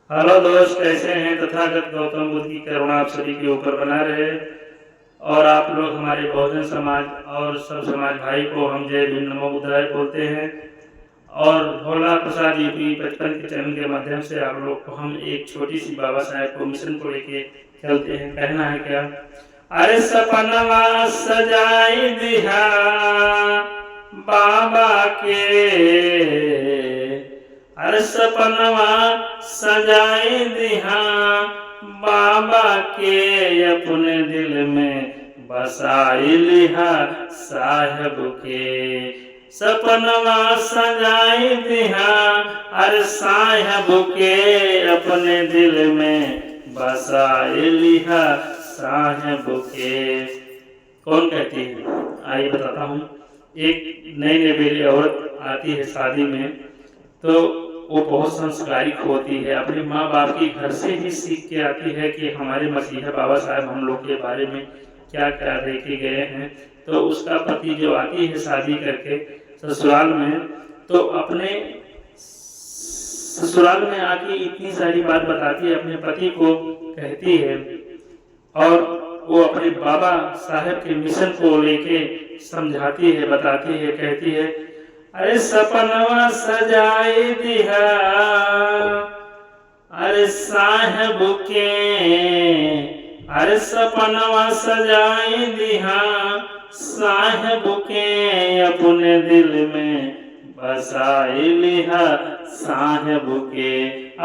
Hello दोस्त, कैसे हैं? तथागत गौतम बुद्ध की करुणा आप सभी के ऊपर बना रहे। और आप लोग हमारे बहुजन समाज और सब समाज भाई को हम जय भीम नमो बुद्धाय बोलते हैं। और भोला प्रसाद यूपी 55 के चैनल के माध्यम से आप लोग को हम एक छोटी सी बाबा साहेब को मिशन को लेके चलते हैं। कहना है क्या? अरे सपनवा सजाई दिहा बाबा के, अरे सपनवा सजाई दिहा बाबा के, अपने दिल में बसाई लिहा साहेब के। सपनवा सजाई दिहा अरे साहेब के, अपने दिल में बसाई लिहा साहेब के। कौन कहती है? आइए बताता हूँ। एक नई नवेली औरत आती है शादी में, तो वो बहुत संस्कारिक होती है। अपने माँ बाप की घर से ही सीख के आती है कि हमारे मसीहा बाबा साहब हम लोग के बारे में क्या क्या देखे गए हैं। तो उसका पति जो आती है शादी करके ससुराल में, तो अपने ससुराल में आके इतनी सारी बात बताती है, अपने पति को कहती है। और वो अपने बाबा साहब के मिशन को लेके समझाती है, बताती है, कहती है अरे सपनवा सजाई दिहा अरे साहेब के, अरे सपनवा सजाई दिहा साहेब के, अपने दिल में बसाई लिहा साहेब के,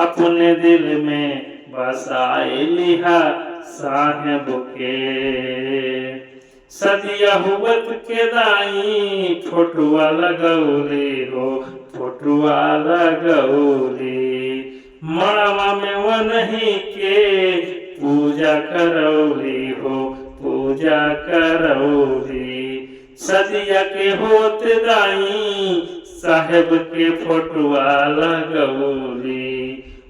अपने दिल में बसाई लिहा साहेब के। सदिया हुवत के दाई फोटुआ लगौले हो, फोटुआ लगौले, मड़वा में वनही के पूजा करौली हो, पूजा करौली। सदिया के होत दाई साहेब के फोटुआ लगौली,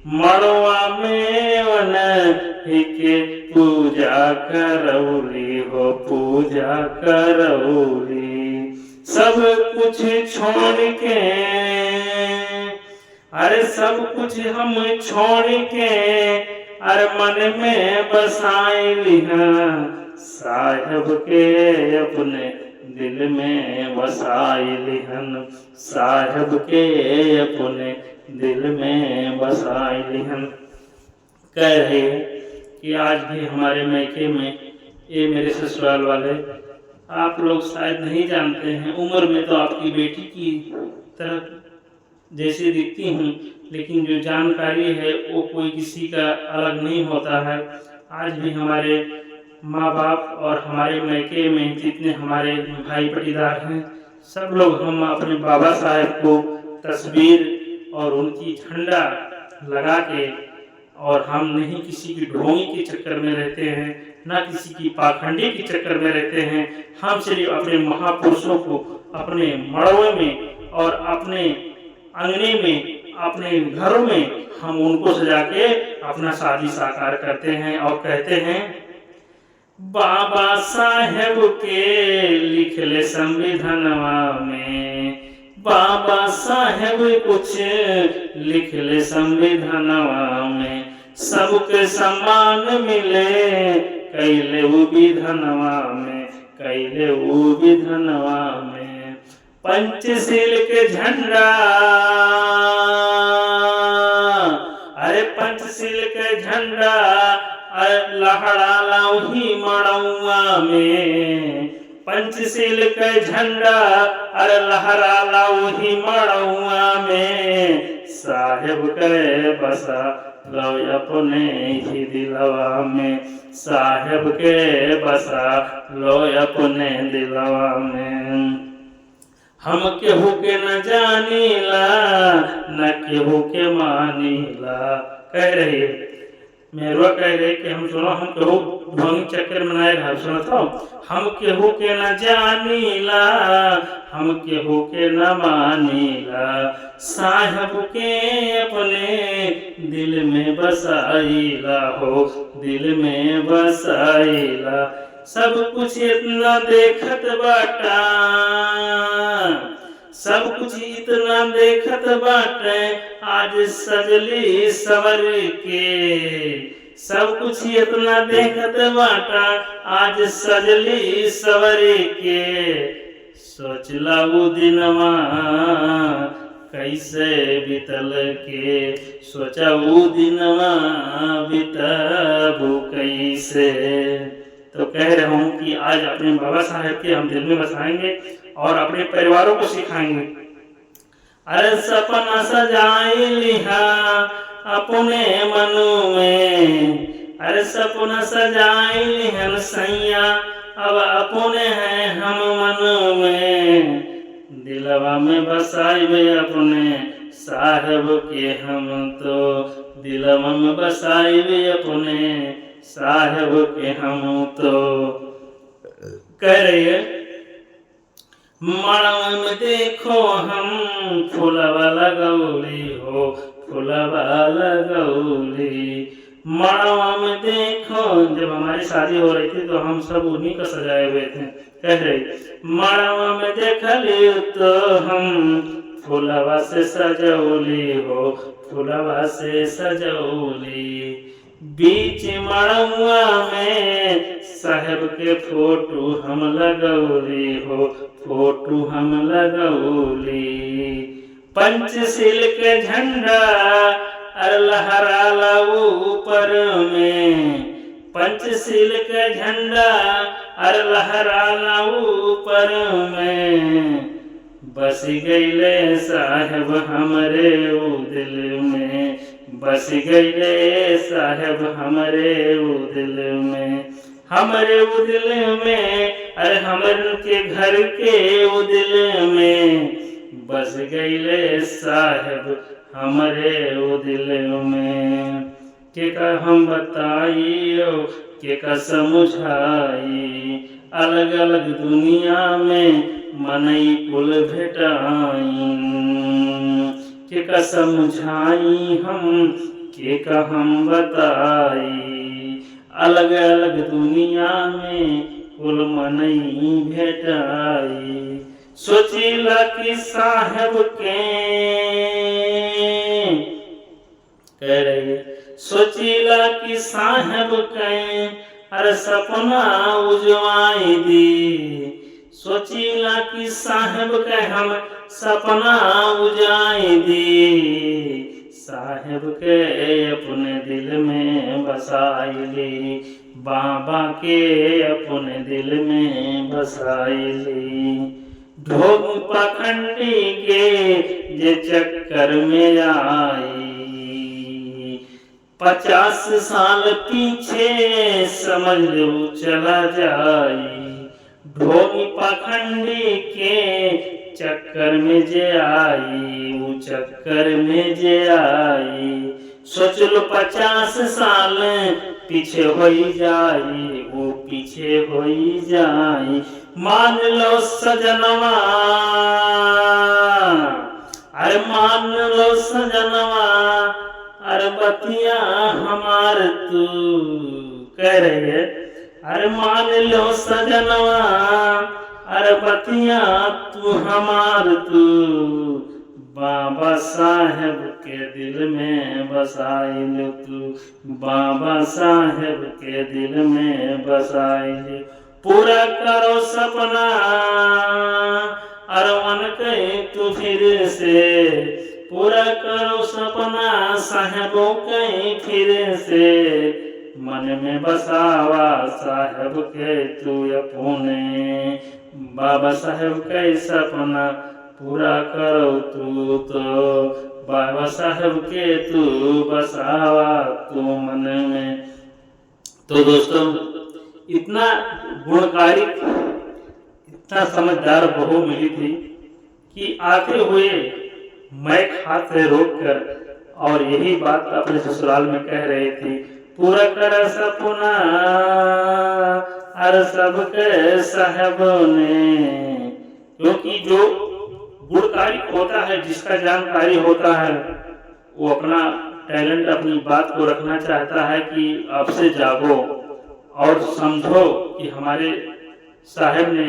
मड़वा में वनही के पूजा करौली हो, पूजा करौली। सब कुछ छोड़ के, अरे सब कुछ हम छोड़ के, अरे मन में बसाई लिहा साहेब के, अपने दिल में बसाई लिहन साहेब के, अपने दिल में बसाई लिहन। कह रहे कि आज भी हमारे मैके में, ये मेरे ससुराल वाले, आप लोग शायद नहीं जानते हैं, उम्र में तो आपकी बेटी की तरह जैसे दिखती हूँ, लेकिन जो जानकारी है वो कोई किसी का अलग नहीं होता है। आज भी हमारे माँ बाप और हमारे मैके में जितने हमारे भाई पटीदार हैं, सब लोग हम अपने बाबा साहब को तस्वीर और उनकी झंडा लगा के, और हम नहीं किसी की ढोंगी के चक्कर में रहते हैं, ना किसी की पाखंडी के चक्कर में रहते हैं। हम सिर्फ अपने महापुरुषों को अपने मड़वे में और अपने अंगने में, अपने घरों में हम उनको सजा के अपना शादी साकार करते हैं और कहते हैं बाबा साहेब के लिख ले संविधानवा में, बाबा साहेब कुछ लिख ले संविधानवा में, सबके सम्मान मिले कैले वो विधानवा में, कैले वो विधानवा में। पंचशील के झंडा, अरे पंचशील के झंडा लहरा लाही मड़ौआ में, पंचशील के झंडा अरे लहरा लाही मड़ौआ में, साहेब के बसा लो अपने ही दिलवा में, साहेब के बसा लो अपने दिलवा में। हम केहू के न जानीला न केहू के मानीला। कह रहे मेरुआ कह रहे कि हम सुनो, हम केहू ढोंगी चक्कर में रहा सुना था, हम केहू के न जानीला हम केहू के न मानीला, साहेब के अपने दिल में बसाईला हो, दिल में बसाईला। सब कुछ इतना देखत बाटा, सब कुछ इतना देखत बाटे आज सजली सवर के, सब कुछ इतना देखत बाटा आज सजली सवर के, सोचला वो दिनवा कैसे बीतल के, सोचा वो दिनवा बीतबू कैसे। तो कह रहा हूँ कि आज अपने बाबा साहेब के हम दिल में बसाएंगे और अपने परिवारों को सिखाएंगे। अरे सपना सजाई लिहा अपने मनु में, अरे सपना सजाई लिहन सैया अब अपने हैं हम मन में, दिलवा में बसाए अपने साहेब के हम तो, दिलवा में बसाए अपने साहेब के हम तो। कह रहे मड़वा में देखो हम फूलवा लगौली हो, फूलवा लगौली मड़वा में देखो। जब हमारी शादी हो रही थी तो हम सब उन्हीं को सजाए हुए थे। कह रही मड़वा में देखली तो हम फूलवा से सजौली हो, फूलवा से सजौली, बीच मड़वा में साहेब के फोटो हम लगौली हो, फोटो हम लगौली, पंचशील के झंडा अर लहराला ऊपर में, पंचशील के झंडा अर लहराला ऊपर में, बस गईले साहेब हमरे ऊ दिल में, बस गईले साहेब हमरे ऊ दिल में, हमरे ऊ दिल में, अरे हमरे के घर के ऊ दिल में, बस गईले साहेब हमरे ऊ दिल में। के का हम बताइयो के का समझाई, अलग अलग दुनिया में मनई कुल भेटाई, के का समझाई हम के का हम बताई, अलग अलग दुनिया में कुल मनई भेटाई, सोचिला कि साहेब के कह रहे सोचिला कि साहेब के अरे सपना उजवाई दी, सोचिला कि साहेब के हम सपना उजाई दी, साहेब के अपने दिल में बसाईली, बाबा के अपने दिल में बसाईली, ढोंग पाखंडी के जे चक्कर में आई, 50 साल पीछे समझ लो चला जाई, ढोंगी पाखंडी के चक्कर में जे आई, वो चक्कर में जे आई, सोच लो 50 साल पीछे हो जाई, वो पीछे हो जाई, मान लो सजनवा अरे मान लो सजनवा अरे बतिया हमार तू कह रही है, अरे मान लो सजनवा अरे बतिया तू हमार तू, बाबा साहेब के दिल में बसाइल तू, बाबा साहेब के दिल में बसाइल, पूरा करो सपना अरवन के तू फिर से, पूरा करो सपना साहेबों के फिर से, मन में बसावा साहेब के तू अपने, बाबा साहेब के सपना पूरा करो तू तो, बाबा साहेब के तू बसावा तू मन में। तो दोस्तों इतना गुणकारी इतना समझदार बहू मिली थी कि आते हुए मैक हाथ से रोक कर और यही बात अपने ससुराल में कह रहे थे, पूरा कर सपना हर सबके साहेबों ने, क्योंकि जो गुणकारी होता है जिसका जानकारी होता है वो अपना टैलेंट अपनी बात को रखना चाहता है कि आपसे जागो और समझो कि हमारे साहेब ने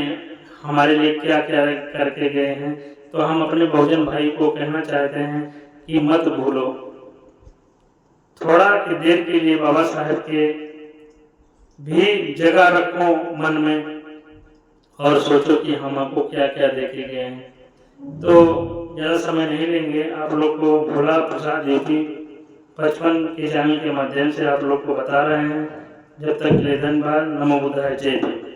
हमारे लिए क्या क्या करके गए हैं। तो हम अपने बहुजन भाई को कहना चाहते हैं कि मत भूलो, थोड़ा की देर के लिए बाबा साहेब के भी जगह रखो मन में और सोचो कि हम आपको क्या क्या देके गए हैं। तो ज़्यादा समय नहीं लेंगे, आप लोग को भोला प्रसाद योगी 55 के चैनल के माध्यम से आप लोग को बता रहे हैं। जब तक के लिए धन्यवाद। नमो बुद्धाय, जय भीम।